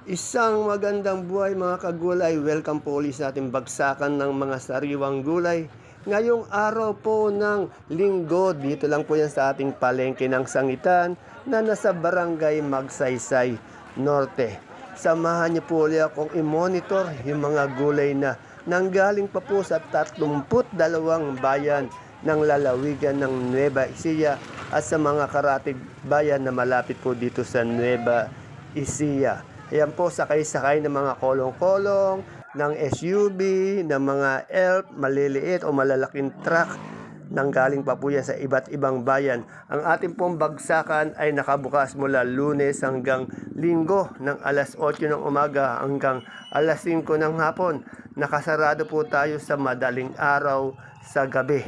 Isang magandang buhay mga kagulay. Welcome po ulit sa ating bagsakan ng mga sariwang gulay. Ngayong araw po ng linggo, dito lang po yan sa ating palengke ng sangitan na nasa barangay Magsaysay Norte. Samahan niyo po ulit akong i-monitor yung mga gulay na nanggaling pa po sa 32 bayan ng lalawigan ng Nueva Ecija at sa mga karatig bayan na malapit po dito sa Nueva Ecija. Ayan po, sakay-sakay ng mga kolong-kolong, ng SUV, ng mga elf, maliliit o malalaking truck. Nanggaling pa po yan sa iba't ibang bayan. Ang ating pong bagsakan ay nakabukas mula Lunes hanggang Linggo ng alas 8 ng umaga hanggang alas 5 ng hapon. Nakasarado po tayo sa madaling araw sa gabi.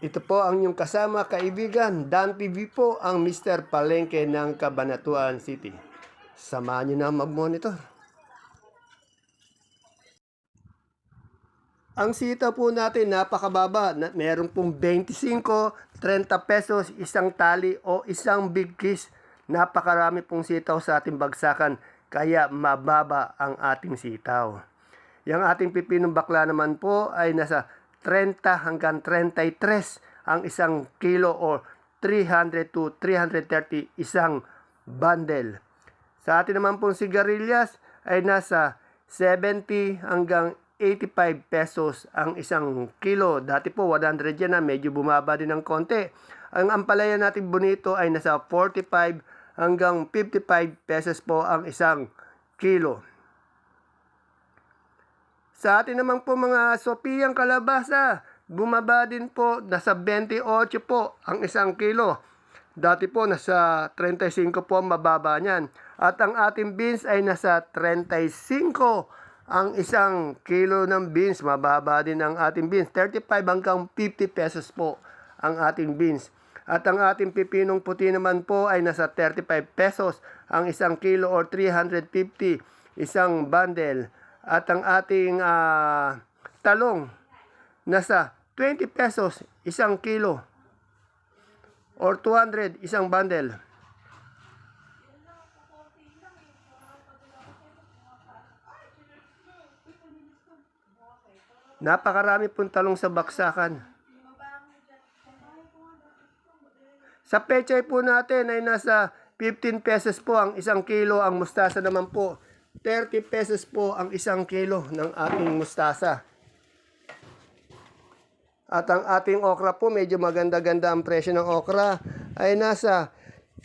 Ito po ang inyong kasama, kaibigan. Dan TV po ang Mr. Palengke ng Cabanatuan City. Samahan nyo na mag-monitor. Ang sitaw po natin napakababa. Meron pong 25, 30 pesos isang tali o isang big kiss. Napakarami pong sitaw sa ating bagsakan. Kaya mababa ang ating sitaw. Yung ating pipinong bakla naman po ay nasa 30 hanggang 33 ang isang kilo o 300 to 330 isang bundle. Sa atin naman pong sigarilyas ay nasa 70 hanggang 85 pesos ang isang kilo. Dati po 100 yan na, medyo bumaba din ng konti. Ang ampalaya natin bonito ay nasa 45 hanggang 55 pesos po ang isang kilo. Sa atin naman po mga Sophia kalabasa, bumaba din po, nasa 28 po ang isang kilo. Dati po nasa 35 po ang mababa niyan. At ang ating beans ay nasa 35 ang isang kilo ng beans. Mababa din ang ating beans. 35 hanggang 50 pesos po ang ating beans. At ang ating pipinong puti naman po ay nasa 35 pesos ang isang kilo or 350 isang bundle. At ang ating talong nasa 20 pesos isang kilo or 200 isang bundle. Napakarami pong talong sa baksakan. Sa pechay po natin ay nasa 15 pesos po ang isang kilo. Ang mustasa naman po 30 pesos po ang isang kilo ng ating mustasa. At ang ating okra po, medyo maganda-ganda ang presyo ng okra ay nasa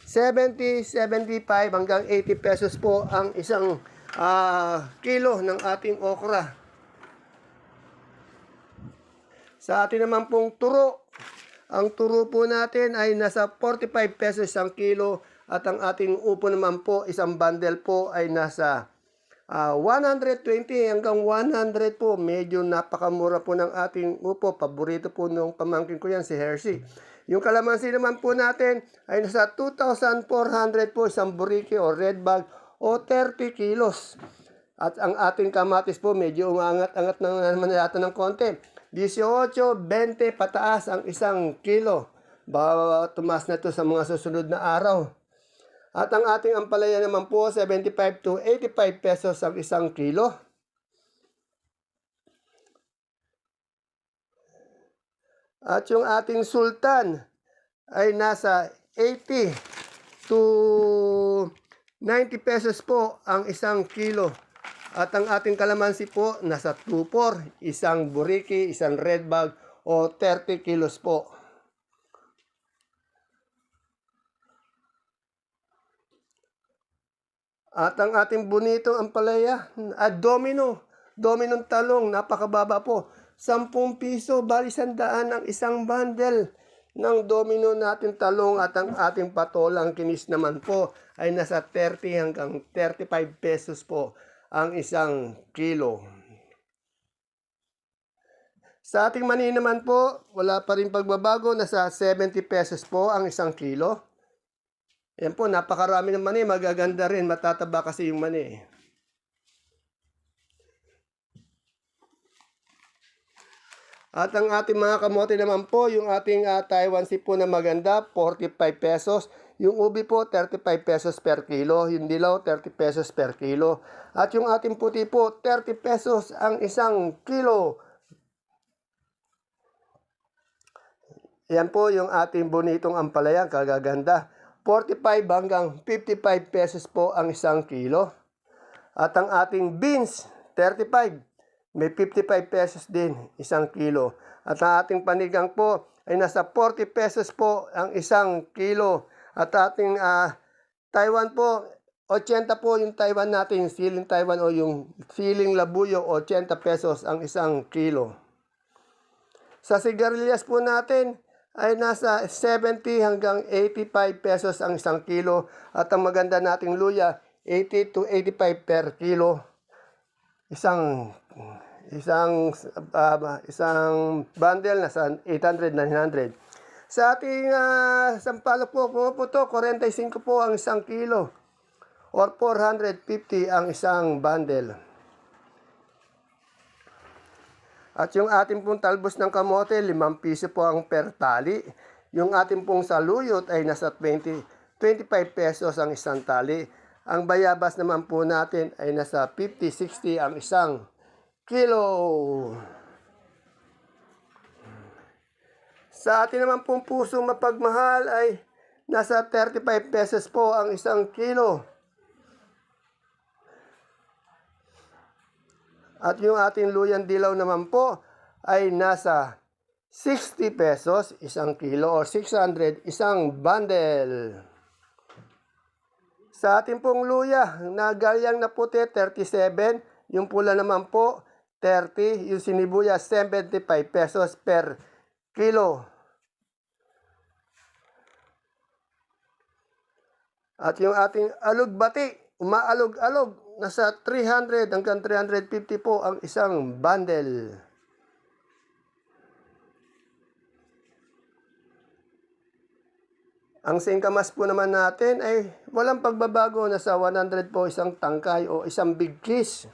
70, 75 hanggang 80 pesos po ang isang kilo ng ating okra. Sa atin naman pong turo, ang turo po natin ay nasa 45 pesos isang kilo at ang ating upo naman po, isang bundle po ay nasa 120 hanggang 100 po. Medyo napakamura po ng ating upo. Paborito po nung pamangkin ko yan, si Hershey. Yung kalamansi naman po natin ay nasa 2,400 po isang buriki o red bag o 30 kilos. At ang ating kamatis po medyo umangat-angat na naman yata ng konti. 18, 20 pataas ang isang kilo. Baka tumas na to sa mga susunod na araw. At ang ating ampalaya naman po, 75 to 85 pesos ang isang kilo. At yung ating sultan ay nasa 80 to 90 pesos po ang isang kilo. At ang ating kalamansi po, nasa 2,4, isang buriki, isang red bag o 30 kilos po. At ang ating bonitong ampalaya, dominong talong, napakababa po. 10 piso, bali 100 ang isang bundle ng domino natin talong at ang ating patolang kinis naman po ay nasa 30 hanggang 35 pesos po ang isang kilo. Sa ating mani naman po, wala pa rin pagbabago, nasa 70 pesos po ang isang kilo. Yan po, napakarami ng mani, magaganda rin, matataba kasi yung mani. At ang ating mga kamote naman po, yung ating Taiwan sea po na maganda, 45 pesos. Yung ubi po, 35 pesos per kilo. Yung dilaw, 30 pesos per kilo. At yung ating puti po, 30 pesos ang isang kilo. Yan po yung ating bonitong ampalaya, kagaganda. 45 hanggang 55 pesos po ang isang kilo. At ang ating beans, 35. May 55 pesos din isang kilo. At ang ating panigang po ay nasa 40 pesos po ang isang kilo. At ating Taiwan po, 80 po yung Taiwan natin, siling Taiwan o yung siling labuyo, 80 pesos ang isang kilo. Sa sigarilyas po natin ay nasa 70 hanggang 85 pesos ang isang kilo. At ang maganda nating luya, 80 to 85 per kilo. Isang bundle nasa 800, 900. Sa ating sampalok po, pumuputo, 45 po ang isang kilo or 450 ang isang bundle. At yung ating pong talbos ng kamote, 5 piso po ang per tali. Yung ating pong saluyot ay nasa 25 pesos ang isang tali. Ang bayabas naman po natin ay nasa 50, 60 ang isang kilo. Sa atin naman pong pusong mapagmahal ay nasa 35 pesos po ang isang kilo. At yung ating luyang dilaw naman po ay nasa 60 pesos isang kilo or 600 isang bundle. Sa ating pong luya, na galyang na puti, 37. Yung pula naman po, 30. Yung sinibuyas, 75 pesos per kilo. At yung ating alugbati, umaalog-alog, nasa 300 hanggang 350 po ang isang bundle. Ang singkamas po naman natin ay walang pagbabago, nasa 100 po isang tangkay o isang big kiss.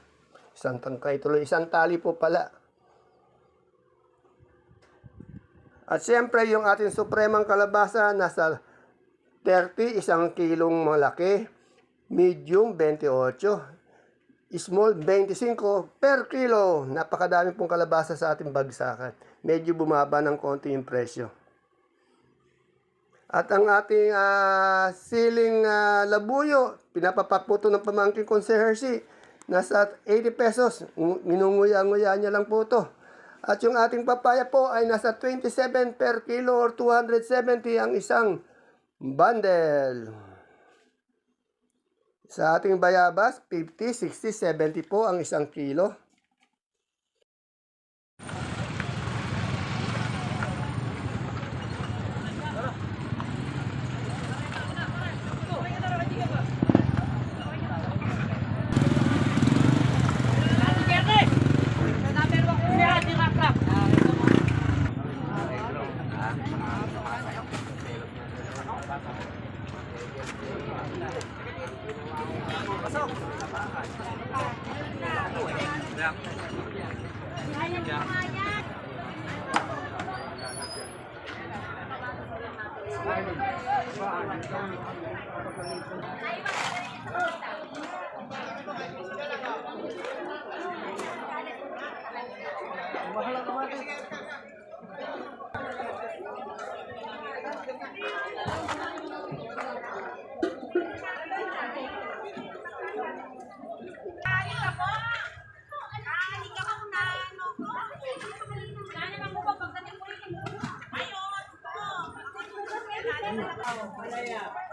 Isang tangkay tuloy, isang tali po pala. At siyempre yung ating supremang kalabasa nasa 30, isang kilong malaki. Medium, 28. Small, 25 per kilo. Napakadami pong kalabasa sa ating bagsakan. Medyo bumaba ng konti yung presyo. At ang ating siling labuyo, pinapapaputo ng pamangkin kong si Hershey, nasa 80 pesos. Minunguya-nguya niya lang po ito. At yung ating papaya po ay nasa 27 per kilo or 270 ang isang bundle. Sa ating bayabas, 50, 60, 70 po ang isang kilo.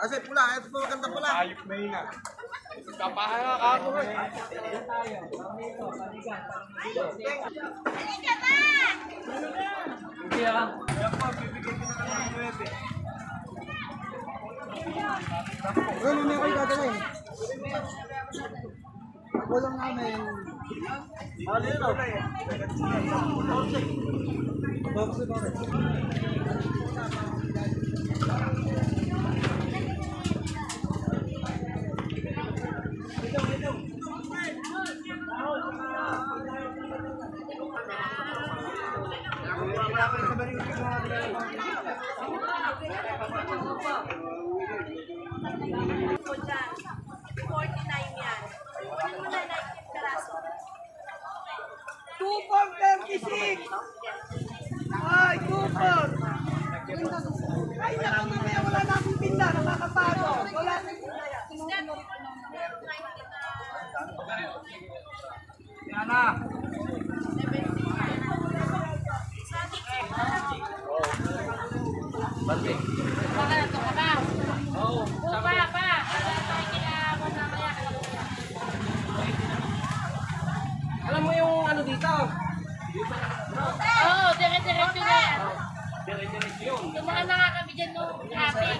Kasi pula, ito po maganda pula. Ayok na yun ah. Kapahan ka ako eh. Halika na! Hindi ah. Kaya po, bibigyan ko na ng 9. Ano na kayo gagawin? Walang namin. Ano yun o? Bakit ba? Ay, super! Ay, naku, mamaya wala na akong pinda, nakakapagod. Wala na Alam mo yung ano dito? Oo, dire-diretso na yan. Yung mga nakakabigyan ng traffic.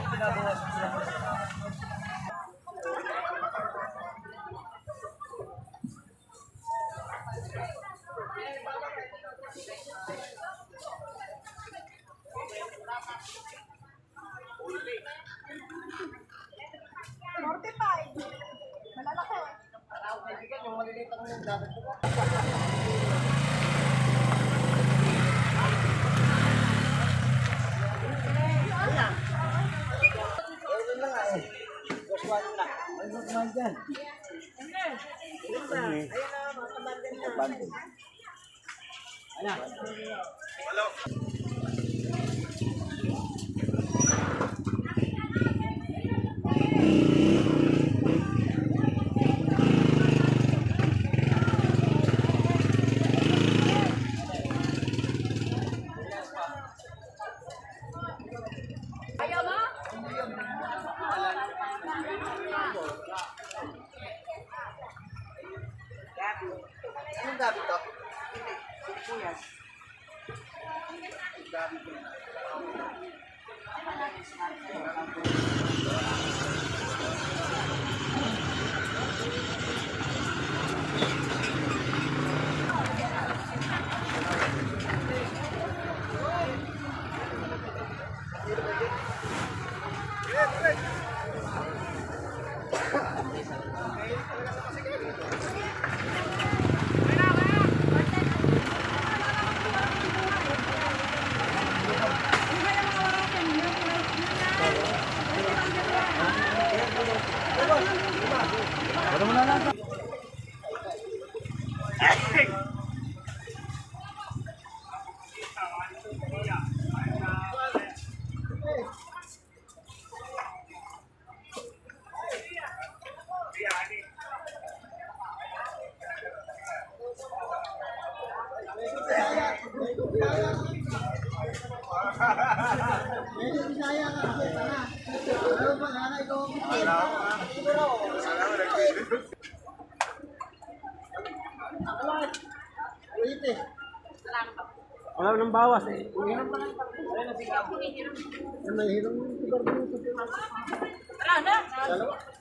Wala nang bawas eh. Tara na!